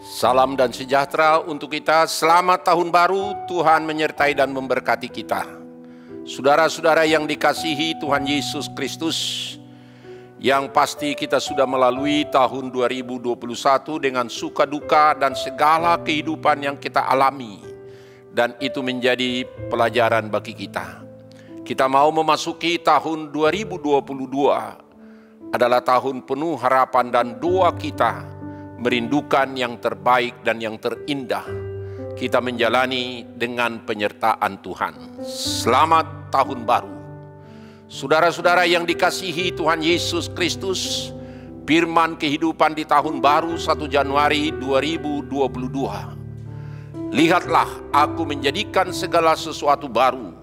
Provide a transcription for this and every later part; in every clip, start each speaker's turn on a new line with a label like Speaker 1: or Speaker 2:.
Speaker 1: Salam dan sejahtera untuk kita. Selamat tahun baru. Tuhan menyertai dan memberkati kita. Saudara-saudara yang dikasihi Tuhan Yesus Kristus, yang pasti kita sudah melalui tahun 2021 dengan suka duka dan segala kehidupan yang kita alami. Dan itu menjadi pelajaran bagi kita. Kita mau memasuki tahun 2022, adalah tahun penuh harapan dan doa kita merindukan yang terbaik dan yang terindah. Kita menjalani dengan penyertaan Tuhan. Selamat tahun baru. Saudara-saudara yang dikasihi Tuhan Yesus Kristus, firman kehidupan di tahun baru 1 Januari 2022. Lihatlah, aku menjadikan segala sesuatu baru,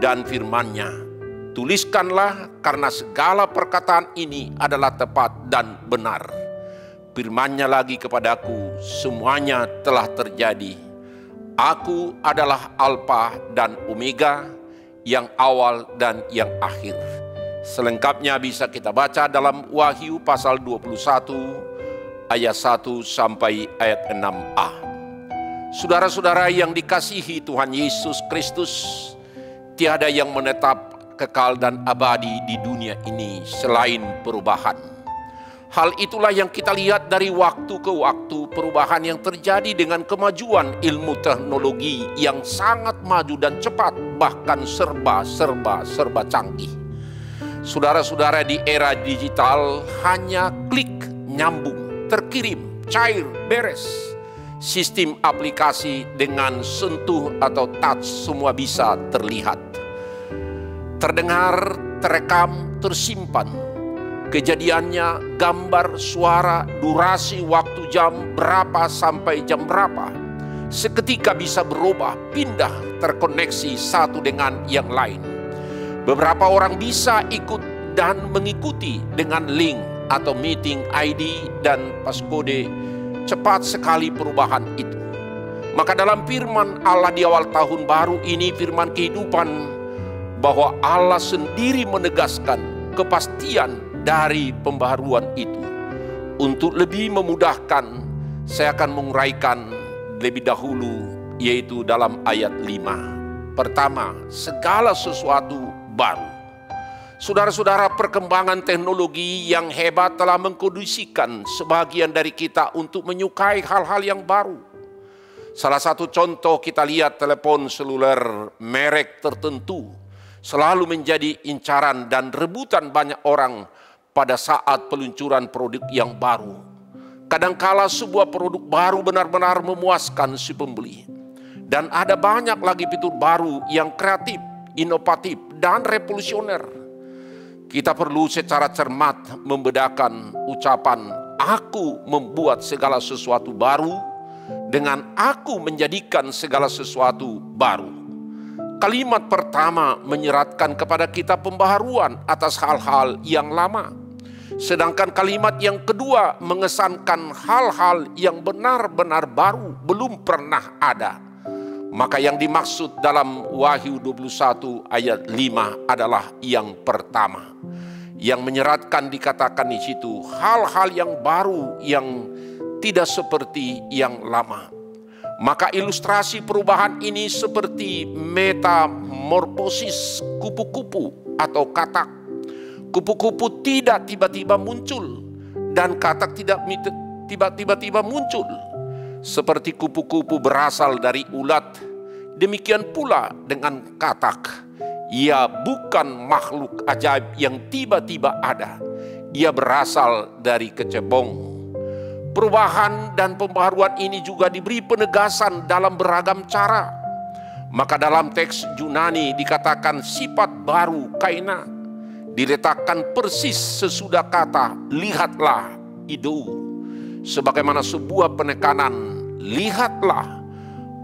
Speaker 1: dan firman-Nya, tuliskanlah karena segala perkataan ini adalah tepat dan benar. Firman-Nya lagi kepadaku, semuanya telah terjadi. Aku adalah Alfa dan Omega, yang awal dan yang akhir. Selengkapnya bisa kita baca dalam Wahyu pasal 21 ayat 1 sampai ayat 6a. Saudara-saudara yang dikasihi Tuhan Yesus Kristus, tiada yang menetap kekal dan abadi di dunia ini selain perubahan. Hal itulah yang kita lihat dari waktu ke waktu, perubahan yang terjadi dengan kemajuan ilmu teknologi yang sangat maju dan cepat, bahkan serba canggih. Saudara-saudara, di era digital hanya klik, nyambung, terkirim, cair, beres. Sistem aplikasi dengan sentuh atau touch semua bisa terlihat, terdengar, terekam, tersimpan. Kejadiannya, gambar, suara, durasi, waktu, jam berapa sampai jam berapa. Seketika bisa berubah, pindah, terkoneksi satu dengan yang lain. Beberapa orang bisa ikut dan mengikuti dengan link atau meeting ID dan passcode. Cepat sekali perubahan itu. Maka dalam firman Allah di awal tahun baru ini, firman kehidupan, bahwa Allah sendiri menegaskan kepastian dari pembaharuan itu. Untuk lebih memudahkan, saya akan menguraikan lebih dahulu, yaitu dalam ayat 5. Pertama, segala sesuatu baru. Saudara-saudara, perkembangan teknologi yang hebat telah mengkondisikan sebagian dari kita untuk menyukai hal-hal yang baru. Salah satu contoh kita lihat telepon seluler merek tertentu selalu menjadi incaran dan rebutan banyak orang pada saat peluncuran produk yang baru. Kadangkala sebuah produk baru benar-benar memuaskan si pembeli. Dan ada banyak lagi fitur baru yang kreatif, inovatif, dan revolusioner. Kita perlu secara cermat membedakan ucapan aku membuat segala sesuatu baru dengan aku menjadikan segala sesuatu baru. Kalimat pertama menyeratkan kepada kita pembaharuan atas hal-hal yang lama. Sedangkan kalimat yang kedua mengesankan hal-hal yang benar-benar baru, belum pernah ada. Maka yang dimaksud dalam Wahyu 21 ayat 5 adalah yang pertama. Yang menyeratkan dikatakan di situ hal-hal yang baru yang tidak seperti yang lama. Maka ilustrasi perubahan ini seperti metamorfosis kupu-kupu atau katak. Kupu-kupu tidak tiba-tiba muncul dan katak tidak tiba-tiba muncul. Seperti kupu-kupu berasal dari ulat, demikian pula dengan katak. Ia bukan makhluk ajaib yang tiba-tiba ada. Ia berasal dari kecebong. Perubahan dan pembaharuan ini juga diberi penegasan dalam beragam cara. Maka dalam teks Yunani dikatakan sifat baru kaina diletakkan persis sesudah kata lihatlah idou. Sebagaimana sebuah penekanan, lihatlah,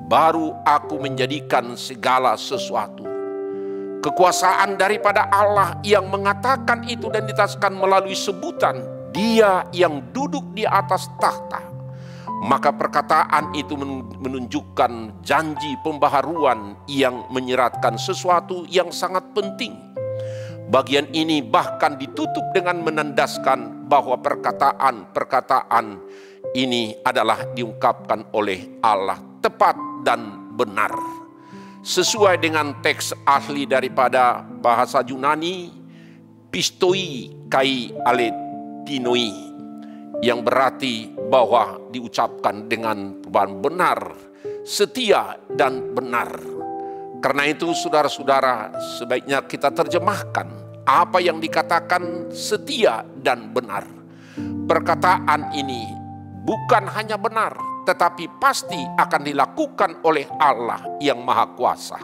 Speaker 1: baru aku menjadikan segala sesuatu. Kekuasaan daripada Allah yang mengatakan itu dan ditaskan melalui sebutan Dia yang duduk di atas tahta. Maka perkataan itu menunjukkan janji pembaharuan yang menyeratkan sesuatu yang sangat penting. Bagian ini bahkan ditutup dengan menandaskan bahwa perkataan-perkataan ini adalah diungkapkan oleh Allah tepat dan benar. Sesuai dengan teks asli daripada bahasa Yunani, pistoi kai aletinoi, yang berarti bahwa diucapkan dengan benar, setia dan benar. Karena itu saudara-saudara, sebaiknya kita terjemahkan apa yang dikatakan setia dan benar. Perkataan ini bukan hanya benar, tetapi pasti akan dilakukan oleh Allah yang Maha Kuasa.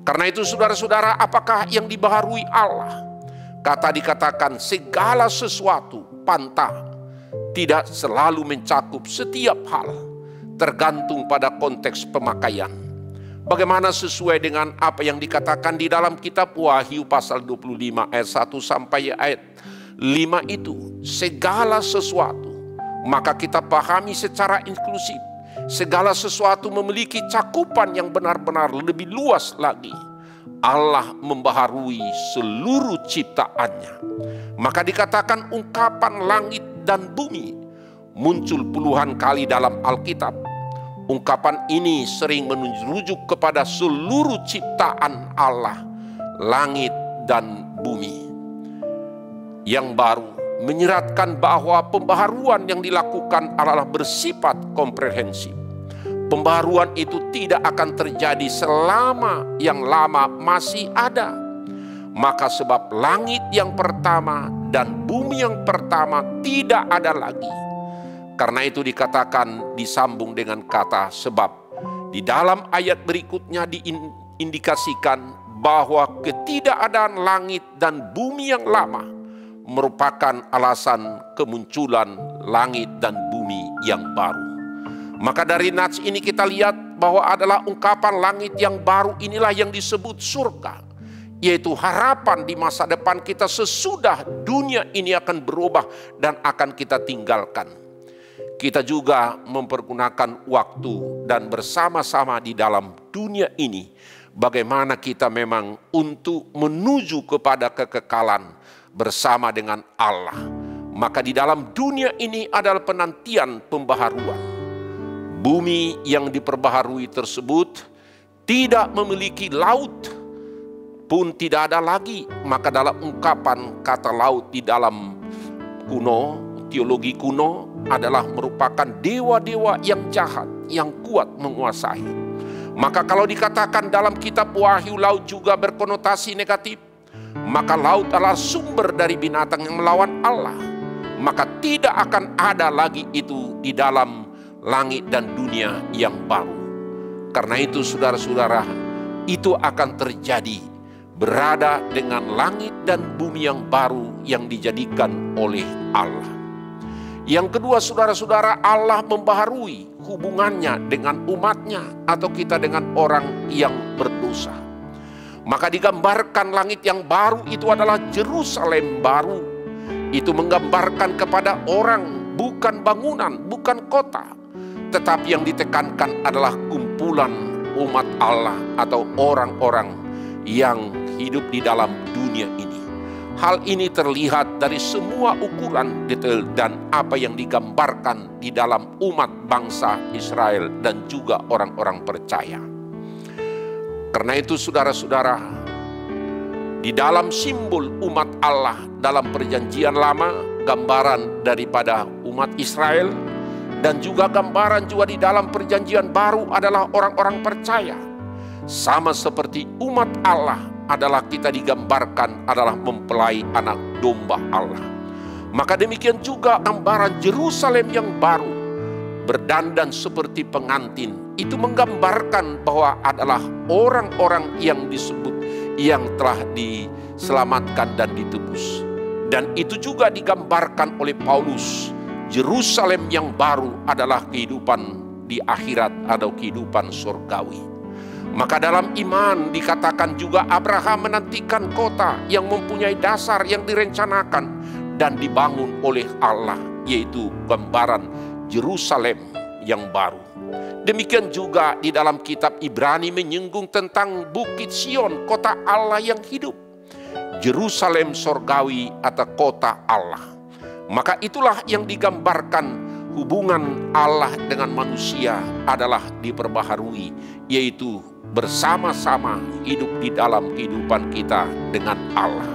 Speaker 1: Karena itu saudara-saudara, apakah yang dibaharui Allah? Kata dikatakan segala sesuatu, panta, tidak selalu mencakup setiap hal, tergantung pada konteks pemakaian. Bagaimana sesuai dengan apa yang dikatakan di dalam kitab Wahyu pasal 25 ayat 1 sampai ayat 5 itu, segala sesuatu. Maka kita pahami secara inklusif, segala sesuatu memiliki cakupan yang benar-benar lebih luas lagi. Allah membaharui seluruh ciptaannya. Maka dikatakan ungkapan langit dan bumi muncul puluhan kali dalam Alkitab. Ungkapan ini sering merujuk kepada seluruh ciptaan Allah, langit dan bumi. Yang baru menyeratkan bahwa pembaharuan yang dilakukan adalah bersifat komprehensif. Pembaharuan itu tidak akan terjadi selama yang lama masih ada. Maka sebab langit yang pertama dan bumi yang pertama tidak ada lagi. Karena itu dikatakan disambung dengan kata sebab. Di dalam ayat berikutnya diindikasikan bahwa ketidakadaan langit dan bumi yang lama merupakan alasan kemunculan langit dan bumi yang baru. Maka dari nats ini kita lihat bahwa adalah ungkapan langit yang baru inilah yang disebut surga, yaitu harapan di masa depan kita sesudah dunia ini akan berubah dan akan kita tinggalkan. Kita juga mempergunakan waktu dan bersama-sama di dalam dunia ini bagaimana kita memang untuk menuju kepada kekekalan bersama dengan Allah. Maka di dalam dunia ini adalah penantian pembaharuan. Bumi yang diperbaharui tersebut tidak memiliki laut pun tidak ada lagi. Maka dalam ungkapan kata laut di dalam teologi kuno adalah merupakan dewa-dewa yang jahat, yang kuat menguasai. Maka kalau dikatakan dalam kitab Wahyu laut juga berkonotasi negatif, maka laut adalah sumber dari binatang yang melawan Allah. Maka tidak akan ada lagi itu di dalam langit dan dunia yang baru. Karena itu saudara-saudara, itu akan terjadi berada dengan langit dan bumi yang baru yang dijadikan oleh Allah. Yang kedua saudara-saudara, Allah membaharui hubungannya dengan umatnya atau kita dengan orang yang berdosa. Maka digambarkan langit yang baru itu adalah Yerusalem baru. Itu menggambarkan kepada orang, bukan bangunan, bukan kota. Tetapi yang ditekankan adalah kumpulan umat Allah atau orang-orang yang hidup di dalam dunia ini. Hal ini terlihat dari semua ukuran detail dan apa yang digambarkan di dalam umat bangsa Israel dan juga orang-orang percaya. Karena itu saudara-saudara, di dalam simbol umat Allah dalam perjanjian lama, gambaran daripada umat Israel, dan juga gambaran juga di dalam perjanjian baru adalah orang-orang percaya. Sama seperti umat Allah adalah kita digambarkan adalah mempelai anak domba Allah. Maka demikian juga gambaran Yerusalem yang baru, berdandan seperti pengantin, itu menggambarkan bahwa adalah orang-orang yang disebut yang telah diselamatkan dan ditebus. Dan itu juga digambarkan oleh Paulus, Yerusalem yang baru adalah kehidupan di akhirat atau kehidupan surgawi. Maka dalam iman dikatakan juga Abraham menantikan kota yang mempunyai dasar yang direncanakan dan dibangun oleh Allah, yaitu gambaran Yerusalem yang baru. Demikian juga di dalam kitab Ibrani menyinggung tentang Bukit Sion, kota Allah yang hidup. Yerusalem surgawi atau kota Allah. Maka itulah yang digambarkan hubungan Allah dengan manusia adalah diperbaharui, yaitu bersama-sama hidup di dalam kehidupan kita dengan Allah.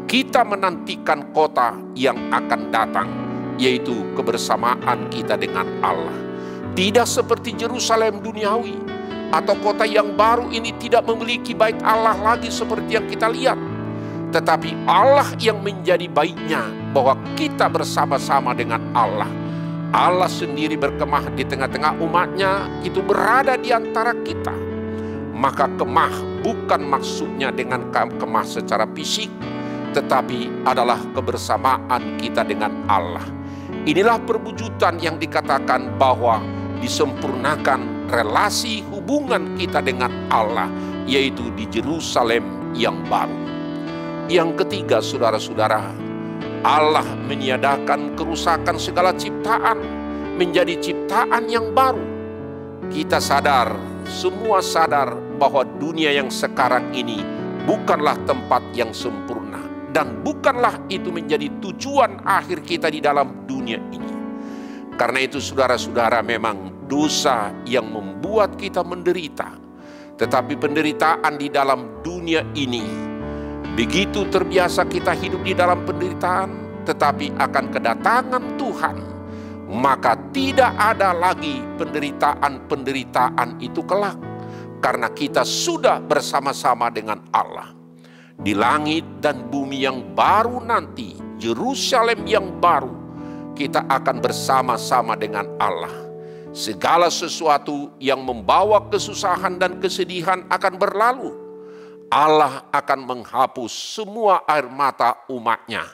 Speaker 1: Kita menantikan kota yang akan datang, yaitu kebersamaan kita dengan Allah. Tidak seperti Yerusalem duniawi atau kota yang baru ini tidak memiliki bait Allah lagi seperti yang kita lihat. Tetapi Allah yang menjadi baitnya, bahwa kita bersama-sama dengan Allah. Allah sendiri berkemah di tengah-tengah umatnya, itu berada di antara kita. Maka kemah bukan maksudnya dengan kemah secara fisik, tetapi adalah kebersamaan kita dengan Allah. Inilah perwujudan yang dikatakan bahwa disempurnakan relasi hubungan kita dengan Allah, yaitu di Yerusalem yang baru. Yang ketiga, saudara-saudara, Allah meniadakan kerusakan segala ciptaan menjadi ciptaan yang baru. Kita sadar, semua sadar bahwa dunia yang sekarang ini bukanlah tempat yang sempurna, dan bukanlah itu menjadi tujuan akhir kita di dalam dunia ini. Karena itu saudara-saudara, memang dosa yang membuat kita menderita. Tetapi penderitaan di dalam dunia ini, begitu terbiasa kita hidup di dalam penderitaan, tetapi akan kedatangan Tuhan, maka tidak ada lagi penderitaan-penderitaan itu kelak. Karena kita sudah bersama-sama dengan Allah. Di langit dan bumi yang baru nanti, Yerusalem yang baru, kita akan bersama-sama dengan Allah. Segala sesuatu yang membawa kesusahan dan kesedihan akan berlalu. Allah akan menghapus semua air mata umatnya,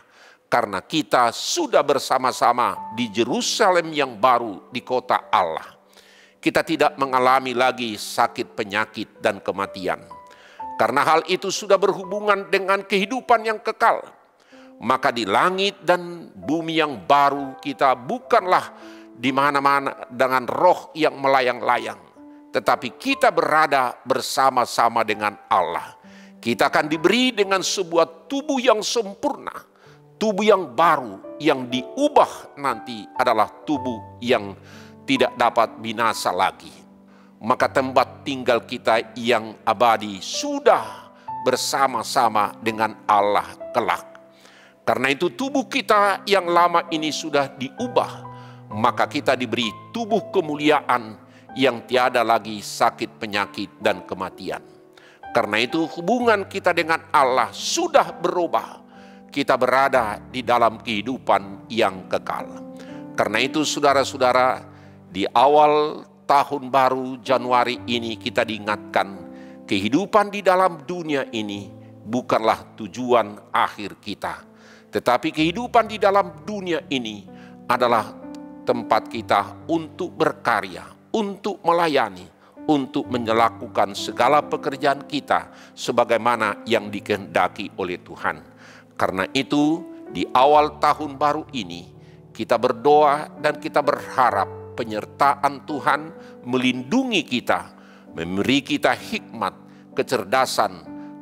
Speaker 1: karena kita sudah bersama-sama di Yerusalem yang baru, di kota Allah. Kita tidak mengalami lagi sakit, penyakit, dan kematian. Karena hal itu sudah berhubungan dengan kehidupan yang kekal. Maka di langit dan bumi yang baru, kita bukanlah di mana-mana dengan roh yang melayang-layang, tetapi kita berada bersama-sama dengan Allah. Kita akan diberi dengan sebuah tubuh yang sempurna, tubuh yang baru, yang diubah nanti adalah tubuh yang tidak dapat binasa lagi. Maka tempat tinggal kita yang abadi sudah bersama-sama dengan Allah kelak. Karena itu tubuh kita yang lama ini sudah diubah, maka kita diberi tubuh kemuliaan yang tiada lagi sakit, penyakit, dan kematian. Karena itu hubungan kita dengan Allah sudah berubah. Kita berada di dalam kehidupan yang kekal. Karena itu saudara-saudara, di awal tahun baru Januari ini kita diingatkan, kehidupan di dalam dunia ini bukanlah tujuan akhir kita. Tetapi kehidupan di dalam dunia ini adalah tempat kita untuk berkarya, untuk melayani, untuk melakukan segala pekerjaan kita sebagaimana yang dikehendaki oleh Tuhan. Karena itu di awal tahun baru ini kita berdoa dan kita berharap penyertaan Tuhan melindungi kita, memberi kita hikmat, kecerdasan,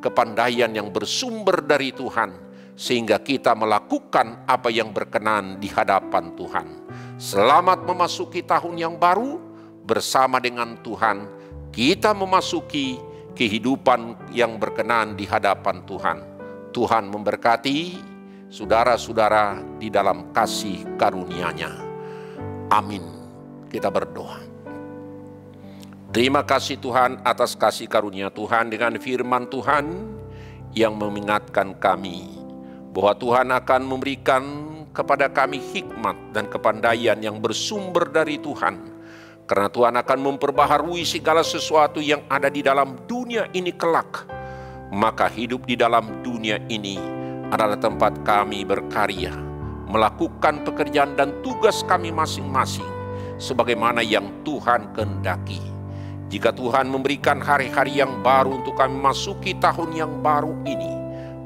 Speaker 1: kepandaian yang bersumber dari Tuhan, sehingga kita melakukan apa yang berkenan di hadapan Tuhan. Selamat memasuki tahun yang baru. Bersama dengan Tuhan, kita memasuki kehidupan yang berkenan di hadapan Tuhan. Tuhan memberkati saudara-saudara di dalam kasih karunia-Nya. Amin. Kita berdoa. Terima kasih Tuhan atas kasih karunia Tuhan dengan firman Tuhan yang mengingatkan kami bahwa Tuhan akan memberikan kepada kami hikmat dan kepandaian yang bersumber dari Tuhan. Karena Tuhan akan memperbaharui segala sesuatu yang ada di dalam dunia ini kelak. Maka hidup di dalam dunia ini adalah tempat kami berkarya, melakukan pekerjaan dan tugas kami masing-masing sebagaimana yang Tuhan kehendaki. Jika Tuhan memberikan hari-hari yang baru untuk kami masuki tahun yang baru ini,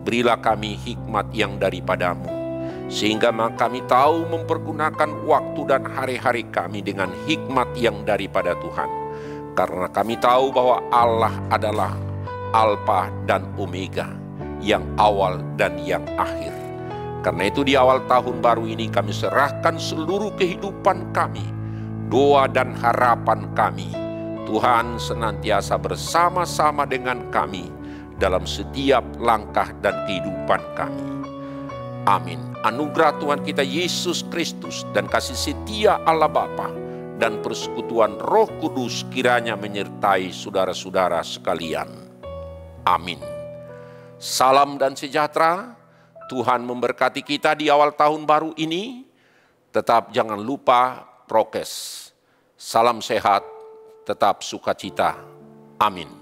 Speaker 1: berilah kami hikmat yang daripadamu, sehingga kami tahu mempergunakan waktu dan hari-hari kami dengan hikmat yang daripada Tuhan. Karena kami tahu bahwa Allah adalah Alfa dan Omega, yang awal dan yang akhir. Karena itu di awal tahun baru ini kami serahkan seluruh kehidupan kami, doa dan harapan kami. Tuhan senantiasa bersama-sama dengan kami dalam setiap langkah dan kehidupan kami. Amin. Anugerah Tuhan kita Yesus Kristus dan kasih setia Allah Bapa dan persekutuan Roh Kudus kiranya menyertai saudara-saudara sekalian. Amin. Salam dan sejahtera. Tuhan memberkati kita di awal tahun baru ini. Tetap jangan lupa prokes. Salam sehat, tetap sukacita. Amin.